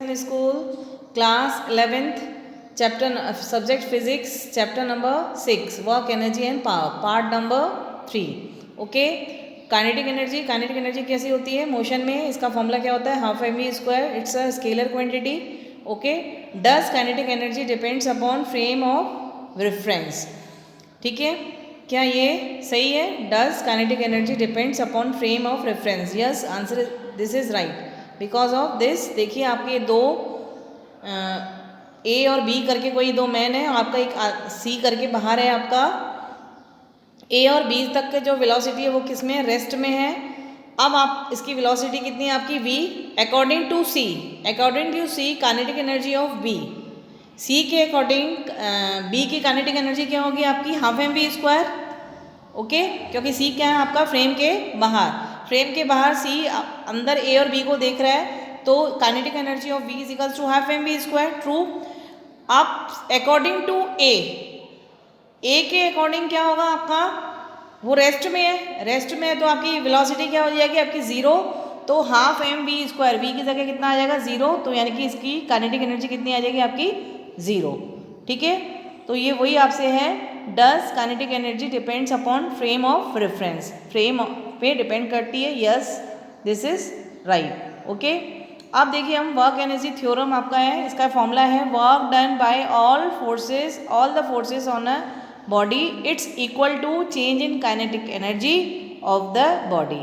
in school, class 11th, chapter subject physics, chapter number 6, work energy and power, part number 3. Okay, kinetic energy कैसी होती है motion में? इसका formula क्या होता है? Half m v square. It's a scalar quantity. Okay, does kinetic energy depends upon frame of reference. ठीक है, क्या ये सही है? Does kinetic energy depends upon frame of reference. Yes, answer this is right. Because of this, देखिए आपके दो ए और बी करके कोई दो मैन है, आपका एक सी करके बाहर है. आपका ए और बी तक के जो वेलोसिटी है वो किस में है? रेस्ट में है. अब आप इसकी वेलोसिटी कितनी है आपकी? v. According to C kinetic energy of B, C के अकॉर्डिंग बी की काइनेटिक एनर्जी क्या होगी आपकी? Half m v square. Okay, क्योंकि सी क्या है आपका? फ्रेम के बाहर सी अंदर ए और बी को देख रहा है, तो kinetic energy of B is equals to half m v square. True. अब अकॉर्डिंग टू ए के अकॉर्डिंग क्या होगा आपका? वो रेस्ट में है, तो आपकी वेलोसिटी क्या हो जाएगी आपकी? 0. तो half m v square, v की जगह कितना आ जाएगा? 0. तो यानी कि इसकी काइनेटिक एनर्जी कितनी आ जाएगी आपकी? 0. ठीक है, तो ये वही आपसे है. Does kinetic energy depends upon frame of reference, frame पे डिपेंड करती है. Yes, this is right. Okay, अब देखिए हम वर्क एनर्जी थ्योरम आपका है, इसका फॉर्मूला है work done by all the forces on a body it's equal to change in kinetic energy of the body.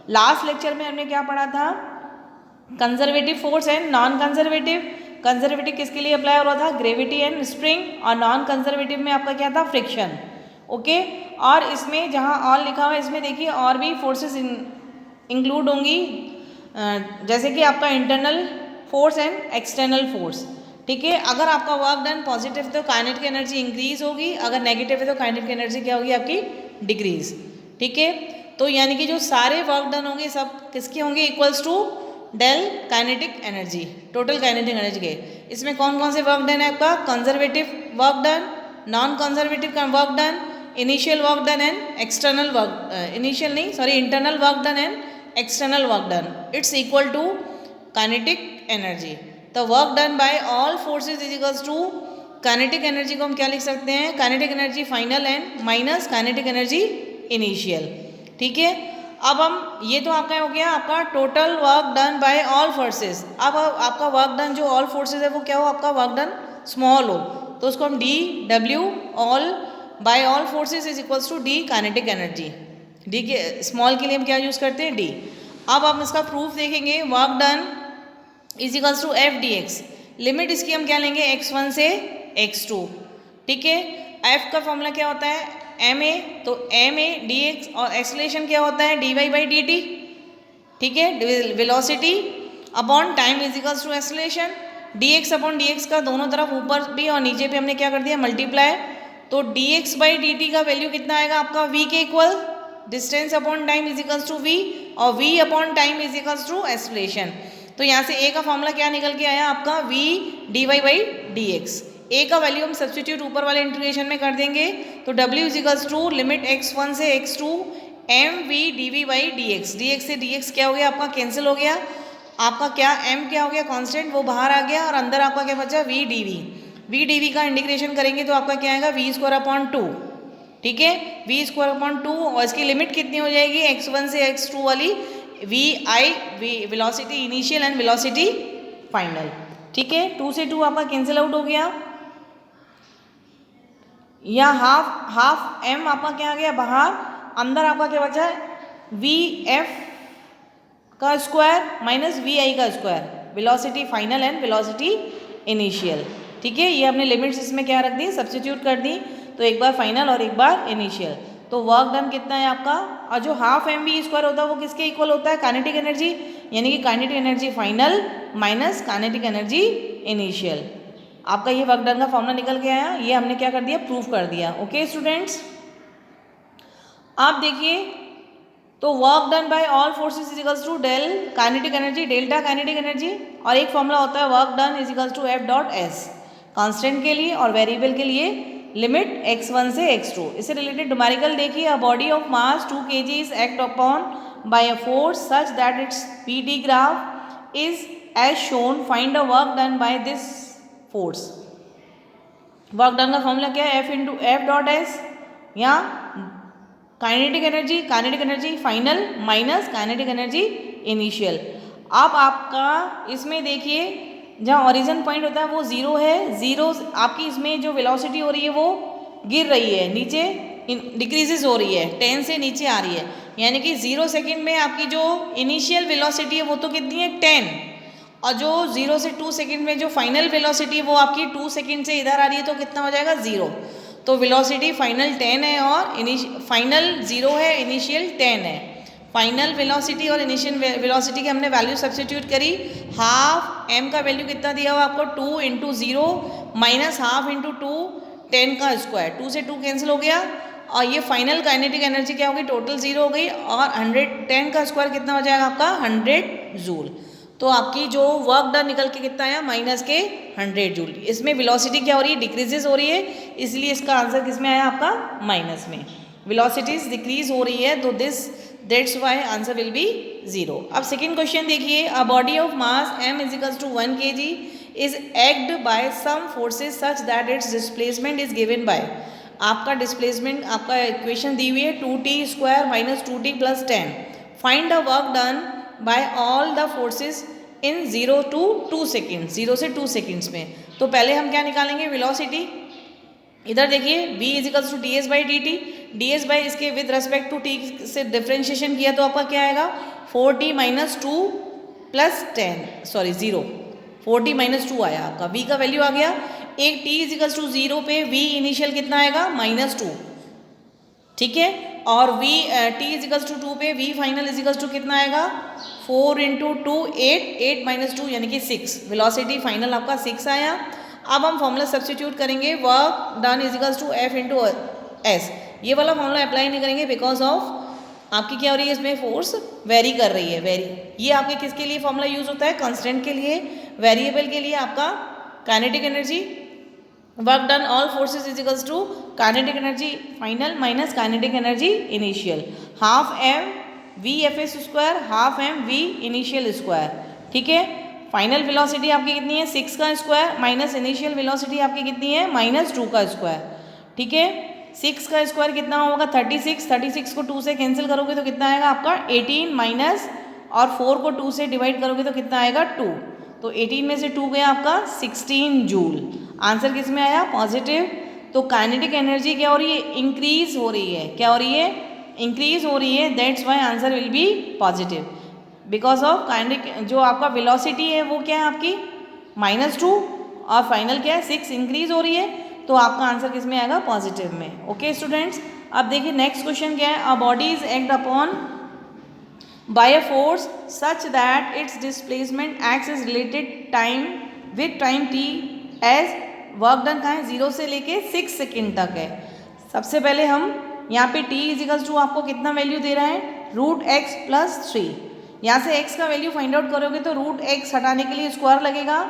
Last lecture में हमने क्या पढ़ा था? Conservative force and non conservative किसके लिए अप्लाई हो रहा था? Gravity and spring. और नॉन कंजर्वेटिव में आपका क्या था? फ्रिक्शन. ओके, और इसमें जहाँ ऑल लिखा हुआ है इसमें देखिए और भी फोर्सेस इंक्लूड होंगी, जैसे कि आपका internal force and external force. ठीक है, अगर आपका वर्क डन पॉजिटिव तो काइनेटिक एनर्जी इंक्रीज होगी, अगर नेगेटिव है तो काइनेटिक एनर्जी क्या होगी आपकी? डिक्रीज. ठीक है, तो यानी कि जो सारे वर्क डन होंगे सब किसके होंगे? Equals to del kinetic energy, total kinetic energy के. इसमें कौन कौन से वर्क डन है आपका? Conservative work done, non conservative work done, initial work done and external work, internal work done and external work done. It's equal to kinetic energy. The work done by all forces is equals to kinetic energy को हम क्या लिख सकते हैं? Kinetic energy final and minus kinetic energy initial. ठीक है, अब हम ये तो आपका हो गया आपका total work done by all forces. अब आपका वर्क डन जो ऑल फोर्सेज है वो क्या हो? आपका वर्क डन स्मॉल हो, तो उसको हम DW all by all forces is equals to D kinetic energy. D के स्मॉल के लिए हम क्या यूज़ करते हैं? D. अब हम इसका प्रूफ देखेंगे. Work done is equals to F dx. Limit इसकी हम क्या लेंगे? x1 से x2. ठीक है, F का फॉर्मूला क्या होता है? ma. तो ma dx और एक्सेलरेशन क्या होता है? dy by dt. ठीक है, velocity upon time is equals to acceleration. dx अपॉन dx का दोनों तरफ ऊपर भी और नीचे भी हमने क्या कर दिया? मल्टीप्लाई. तो dx by dt का वैल्यू कितना आएगा आपका? v के equal. Distance upon time is equals to v और v upon time is equals to acceleration. तो यहाँ से a का फॉर्मूला क्या निकल के आया आपका? v dy by dx. a का वैल्यू हम सब्सटीट्यूट ऊपर वाले इंटीग्रेशन में कर देंगे, तो w is equals to limit x1 से x2 mv dv by dx. dx से dx क्या हो गया आपका? कैंसिल हो गया. आपका क्या m क्या हो गया? कांस्टेंट, वो बाहर आ गया और अंदर आपका क्या बचा? v dv का इंटीग्रेशन करेंगे तो आपका क्या आएगा? v square upon 2. ठीक है, v स्क्वायर अपॉन 2 और इसकी लिमिट कितनी हो जाएगी? x1 से x2 वाली velocity initial and velocity final. ठीक है, 2 से 2 आपका कैंसिल आउट हो गया. या हाफ m आपका क्या आ गया बाहर, अंदर आपका क्या बचा है? vf का स्क्वायर माइनस vi का square, velocity final and velocity initial. ठीक है, ये हमने लिमिट्स इसमें क्या रख दी? सब्स्टिट्यूट कर दी. तो एक बार फाइनल और एक बार इनिशियल. तो वर्क डन कितना है आपका? और जो हाफ एम वी स्क्वायर होता है वो किसके इक्वल होता है? काइनेटिक एनर्जी, यानी कि kinetic energy final minus kinetic energy initial. आपका ये वर्क डन का फॉर्मूला निकल के आया, ये हमने क्या कर दिया? प्रूफ कर दिया. ओके स्टूडेंट्स, आप देखिए तो work done by all forces is equals to del kinetic energy, delta kinetic energy. और एक फॉर्मूला होता है work done is equals to F dot S, constant के लिए और वेरिएबल के लिए लिमिट x1 से x2. इससे रिलेटेड न्यूमेरिकल देखिए. A body of mass 2 kg is act upon by a force such that its PD graph is as shown find the work done by this force. Work done का formula क्या है, F dot S या kinetic energy final minus kinetic energy initial. अब आपका इसमें देखिए जहाँ origin point होता है वो ज़ीरो है, ज़ीरो आपकी इसमें जो वेलोसिटी हो रही है वो गिर रही है, नीचे डिक्रीजेज हो रही है, 10 से नीचे आ रही है, यानी कि 0 सेकेंड में आपकी जो इनिशियल वेलोसिटी है वो तो कितनी है 10, और जो 0 से 2 सेकेंड में जो फाइनल वेलोसिटी है वो आपकी 2 सेकेंड से इधर आ रही है, तो कितना हो जाएगा 0। तो वेलोसिटी फाइनल 10 है और फाइनल 0 है, इनिशियल 10 है। फाइनल वेलोसिटी और इनिशियल वेलोसिटी की हमने वैल्यू सब्स्टिट्यूट करी, हाफ m का वैल्यू कितना दिया हुआ आपको 2 इंटू 0 माइनस हाफ इंटू 2 10 का स्क्वायर, 2 से 2 कैंसिल हो गया, और ये फाइनल काइनेटिक एनर्जी क्या होगी, टोटल 0 हो गई, और 110 का स्क्वायर कितना हो जाएगा आपका 100 जूल। तो आपकी जो वर्क डन निकल के कितना आया माइनस के 100 जूल। इसमें वेलोसिटी क्या हो रही है, डिक्रीजेज हो रही है, इसलिए इसका आंसर किस में आया आपका माइनस में। वेलोसिटीज डिक्रीज हो रही है तो that's why answer will be 0। अब सेकंड क्वेश्चन देखिए, a body of mass m is equals to 1 kg is act by some forces such that its displacement is given by. आपका displacement आपका equation दी हुई है 2t square minus 2t plus 10। Find the work done by all the forces in 0 to 2 second, 0 से 2 seconds में। तो पहले हम क्या निकालेंगे, वेलोसिटी। इधर देखिए v is equals to ds by dt, ds by इसके विद रेस्पेक्ट टू t से डिफ्रेंशिएशन किया तो आपका क्या आएगा 4t minus 2 plus 10 sorry 0, 4t minus 2 आया आपका, v का वैल्यू आ गया। एक t इज इक्वल्स टू 0 पे v इनिशियल कितना आएगा माइनस 2, ठीक है, और v t is equals to 2 पे v final is equals to कितना आएगा 4 इंटू 2 8 माइनस 2 यानी कि 6। वेलोसिटी फाइनल आपका 6 आया। अब हम फॉर्मूला सब्स्टिट्यूट करेंगे, work done is equals to F into S. ये वाला फॉर्मूला अप्लाई नहीं करेंगे बिकॉज ऑफ आपकी क्या हो रही है, इसमें फोर्स वेरी कर रही है, वेरी। ये आपके किसके लिए फॉर्मूला यूज होता है, कांस्टेंट के लिए, वेरिएबल के लिए आपका kinetic energy. Work done all forces is equals to kinetic energy final minus kinetic energy initial, half m v F S square half m v initial square, ठीक है। Final velocity आपकी कितनी है 6 का स्क्वायर माइनस इनिशियल वेलोसिटी आपकी कितनी है minus 2 का स्क्वायर, ठीक है। 6 का स्क्वायर कितना होगा 36, 36 को 2 से कैंसिल करोगे तो कितना आएगा आपका 18 माइनस, और 4 को 2 से डिवाइड करोगे तो कितना आएगा 2, तो 18 में से 2 गया आपका 16 जूल। आंसर किस में आया पॉजिटिव। तो काइनेटिक एनर्जी क्या हो रही है, इंक्रीज हो रही है, क्या हो रही है, इंक्रीज हो रही है, that's why answer will B positive because of kinetic. जो आपका वेलोसिटी है वो क्या है आपकी -2 और फाइनल क्या है 6 इंक्रीज हो रही है, तो आपका आंसर किस में आएगा पॉजिटिव में। ओके स्टूडेंट्स, अब देखिए नेक्स्ट क्वेश्चन क्या है, a body is act upon by a force such that its displacement acts is related time with time t as work done कहाँ है 0 से लेके 6 सेकेंड तक है। सबसे पहले हम यहाँ पे t इजिकल्स टू आपको कितना वैल्यू दे रहा है √x प्लस 3। यहाँ से x का वैल्यू फाइंड आउट करोगे तो √x हटाने के लिए स्क्वायर लगेगा,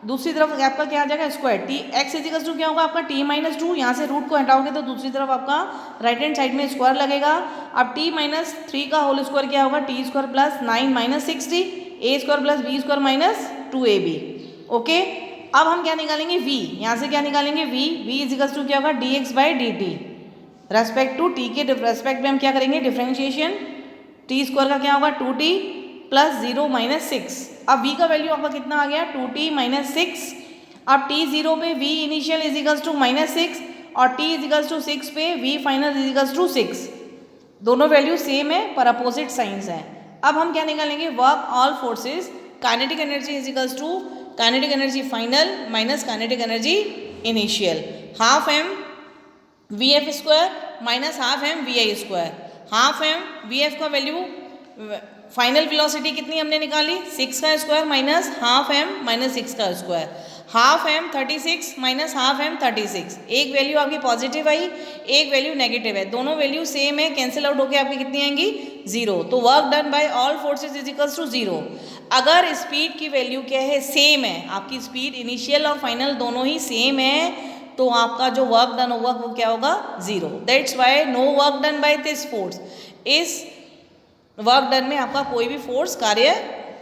दूसरी तरफ आपका क्या आ जाएगा square, T X equals to क्या होगा आपका t-2, यहाँ से रूट को हटाओगे तो दूसरी तरफ आपका राइट हैंड साइड में स्क्वायर लगेगा। अब t-3 का होल स्क्वायर क्या होगा t² plus 9 minus 6t a² plus b² minus 2ab। Okay, अब हम क्या निकालेंगे v, यहाँ से क्या निकालेंगे v इजिकल्स टू क्या होगा dx by dt, respect to t के रेस्पेक्ट में हम क्या करेंगे डिफ्रेंशिएशन, t² का क्या होगा 2t प्लस 0 माइनस 6। अब v का वैल्यू आपका कितना आ गया 2t माइनस 6। अब t0 पे v इनिशियल इजिकल्स टू -6 और t इजिकल्स टू 6 पे v फाइनल इजिकल्स टू 6, दोनों वैल्यू सेम है पर अपोजिट साइंस है। अब हम क्या निकालेंगे work all forces, kinetic energy equals to kinetic energy final minus kinetic energy initial, half m V F square minus half m V I square. Half m V F का value final velocity कितनी हमने निकाली 6 का square minus half m minus 6 का square, half m 36 minus half m 36। एक value आपकी positive आई, एक value negative है, दोनों वैल्यू सेम है, कैंसिल आउट होकर आपकी कितनी आएंगी 0। तो work done by all forces is equals to 0। अगर स्पीड की वैल्यू क्या है सेम है, आपकी स्पीड इनिशियल और फाइनल दोनों ही सेम है, तो आपका जो वर्क डन होगा वो क्या होगा 0। That's why no work done by this force. इस वर्क डन में आपका कोई भी फोर्स कार्य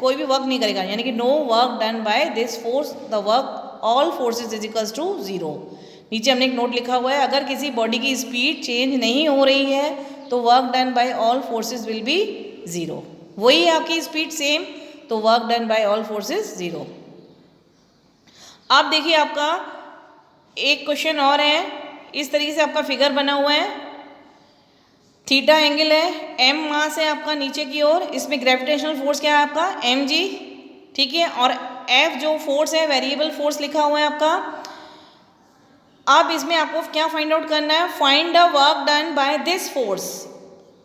कोई भी वर्क नहीं करेगा, यानी कि no work done by this force the work all forces is equals to zero. नीचे हमने एक नोट लिखा हुआ है, अगर किसी बॉडी की स्पीड चेंज नहीं हो रही है तो work done by all forces will be zero. वही है आपकी स्पीड सेम, तो work done by all forces zero. अब देखिए आपका एक क्वेश्चन और है, इस तरीके से आपका फिगर बना हुआ है, थीटा एंगल है, एम मास है आपका नीचे की ओर, इसमें ग्रेविटेशनल फोर्स क्या है आपका एम जी, ठीक है, और एफ जो फोर्स है वेरिएबल फोर्स लिखा हुआ है आपका। अब इसमें आपको क्या फाइंड आउट करना है, find the work done by this force,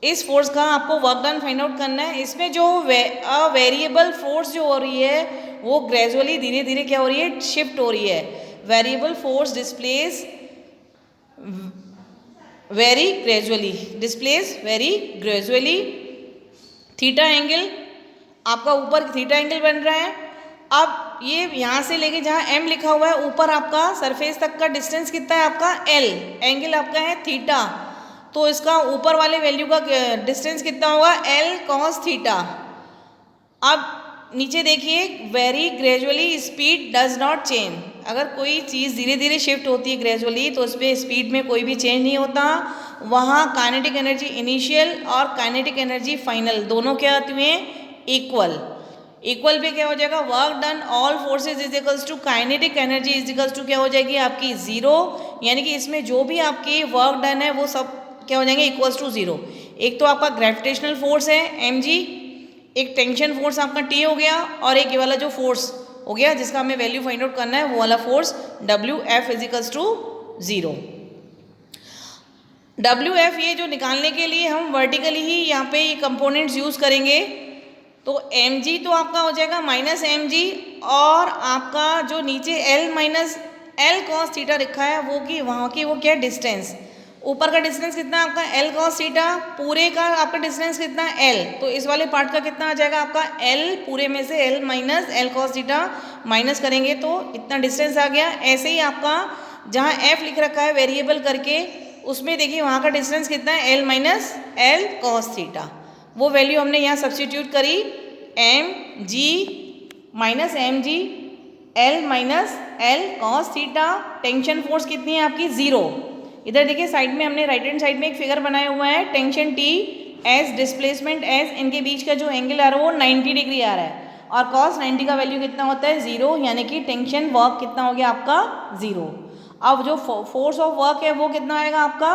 इस फोर्स का आपको वर्क डन फाइंड आउट करना है। इसमें जो वेरिएबल फोर्स जो हो रही है वो ग्रेजुअली धीरे धीरे क्या हो रही है, शिफ्ट हो रही है। Variable force displace very gradually. Theta angle आपका ऊपर थीटा एंगल बन रहा है। अब ये यहाँ से लेके जहाँ एम लिखा हुआ है ऊपर आपका सरफेस तक का डिस्टेंस कितना है आपका एल, एंगल आपका है थीटा, तो इसका ऊपर वाले वैल्यू का डिस्टेंस कितना होगा एल कॉस थीटा। अब नीचे देखिए, very gradually speed does not change, अगर कोई चीज़ धीरे धीरे शिफ्ट होती है ग्रेजुअली तो उसमें स्पीड में कोई भी चेंज नहीं होता। वहाँ काइनेटिक एनर्जी इनिशियल और काइनेटिक एनर्जी फाइनल दोनों क्या आती हैं, इक्वल पे क्या हो जाएगा, work done all forces is equals to kinetic energy is equals to क्या हो जाएगी आपकी जीरो, यानी कि इसमें जो भी आपकी वर्क डन है वो सब क्या हो जाएंगे इक्वल्स टू जीरो। एक तो आपका ग्रेविटेशनल फोर्स है एम जी, एक टेंशन फोर्स आपका टी हो गया, और एक ये वाला जो फोर्स हो गया जिसका हमें वैल्यू फाइंड आउट करना है वो वाला force W F equals to zero. W F ये जो निकालने के लिए हम वर्टिकली ही यहाँ पे ये कंपोनेंट्स यूज़ करेंगे, तो एम जी तो आपका हो जाएगा माइनस एम जी, और आपका जो नीचे L minus L cos theta लिखा है वो कि वहाँ की वो क्या डिस्टेंस, ऊपर का डिस्टेंस कितना है आपका एल कॉस थीटा, पूरे का आपका डिस्टेंस कितना है एल, तो इस वाले पार्ट का कितना आ जाएगा आपका एल, पूरे में से L minus L cos theta minus करेंगे तो इतना डिस्टेंस आ गया। ऐसे ही आपका जहाँ एफ लिख रखा है वेरिएबल करके, उसमें देखिए वहाँ का डिस्टेंस कितना है L minus L cos theta, वो वैल्यू हमने यहाँ सब्सटीट्यूट करी, M G minus M G L minus L cos theta, tension force कितनी है आपकी जीरो। इधर देखिए साइड में हमने राइट हैंड साइड में एक फिगर बनाया हुआ है, tension T S displacement S, इनके बीच का जो एंगल आ रहा है वो 90 डिग्री आ रहा है, और कॉस 90 का वैल्यू कितना होता है जीरो, यानी कि टेंशन वर्क कितना हो गया आपका जीरो। अब जो फोर्स ऑफ वर्क है वो कितना आएगा आपका,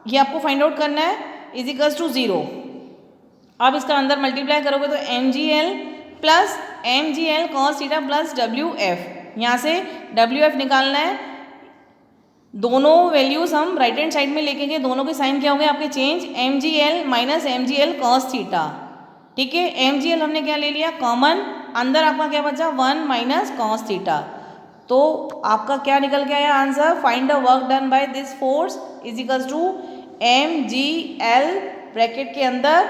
ये आपको फाइंड आउट करना है, इज इक्वल्स टू जीरो। अब इसका अंदर मल्टीप्लाई करोगे तो M G L plus M G L cos theta plus W F, यहाँ से डब्ल्यू एफ निकालना है। दोनों वैल्यूज हम राइट हैंड साइड में लेके गए, दोनों के साइन क्या हो गए आपके change, M G L minus M G L cos theta, ठीक है। एम जी एल हमने क्या ले लिया कॉमन, अंदर आपका क्या बचा 1 माइनस कॉस थीटा, तो आपका क्या निकल के आया answer, find the work done by this force is equals to M G L bracket के अंदर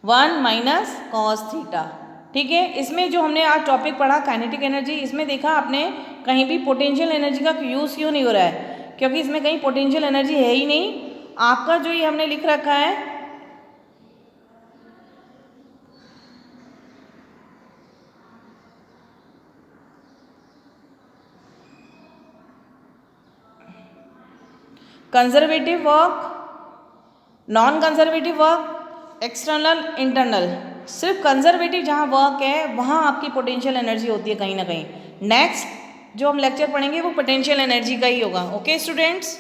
1 माइनस कॉस थीटा, ठीक है। इसमें जो हमने आज टॉपिक पढ़ा काइनेटिक एनर्जी, इसमें देखा आपने कहीं भी पोटेंशियल एनर्जी का यूज़ क्यों नहीं हो रहा है, क्योंकि इसमें कहीं पोटेंशियल एनर्जी है ही नहीं। आपका जो ये हमने लिख रखा है conservative work, non conservative work, external internal, सिर्फ कंजर्वेटिव जहाँ वर्क है वहाँ आपकी पोटेंशियल एनर्जी होती है कहीं ना कहीं। नेक्स्ट जो हम लेक्चर पढ़ेंगे वो पोटेंशियल एनर्जी का ही होगा। Okay students.